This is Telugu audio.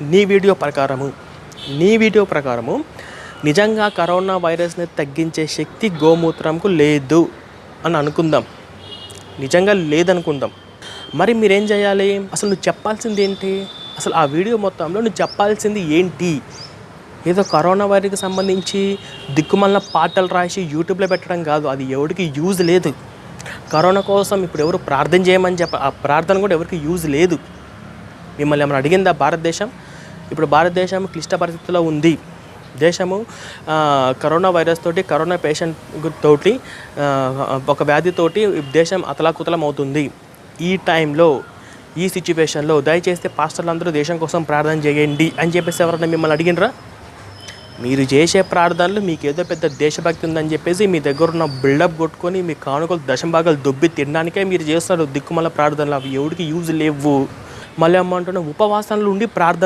నీ వీడియో ప్రకారము నిజంగా కరోనా వైరస్ని తగ్గించే శక్తి గోమూత్రంకు లేదు అని అనుకుందాం, నిజంగా లేదనుకుందాం. మరి మీరేం చేయాలి? అసలు నువ్వు చెప్పాల్సింది ఏంటి? అసలు ఆ వీడియో మొత్తంలో నువ్వు చెప్పాల్సింది ఏంటి? ఏదో కరోనా వైరస్కి సంబంధించి దిక్కుమల్ల పాటలు రాసి యూట్యూబ్లో పెట్టడం కాదు, అది ఎవరికి యూజ్ లేదు. కరోనా కోసం ఇప్పుడు ఎవరు ప్రార్థన చేయమని ఆ ప్రార్థన కూడా ఎవరికి యూజ్ లేదు. మిమ్మల్ని ఏమైనా అడిగిందా భారతదేశం? ఇప్పుడు భారతదేశం క్లిష్ట పరిస్థితుల్లో ఉంది. దేశము కరోనా వైరస్ తోటి, కరోనా పేషెంట్ తోటి, ఒక వ్యాధితోటి దేశం అతలాకుతలం అవుతుంది. ఈ టైంలో, ఈ సిచ్యువేషన్లో దయచేస్తే పాస్టర్లు అందరూ దేశం కోసం ప్రార్థన చేయండి అని చెప్పేసి ఎవరైనా మిమ్మల్ని అడిగినరా? మీరు చేసే ప్రార్థనలు మీకు ఏదో పెద్ద దేశభక్తి ఉందని చెప్పేసి మీ దగ్గర ఉన్న బిల్డప్ కొట్టుకొని మీ కానుకలు దశంభాగాలు దొబ్బి తినడానికే మీరు చేస్తారు దిక్కుమల్ల ప్రార్థనలు. అవి ఎవరికి యూజ్ లేవు. మళ్ళీ ఏమంటున్నా ఉపవాసాలు ఉండి ప్రార్థన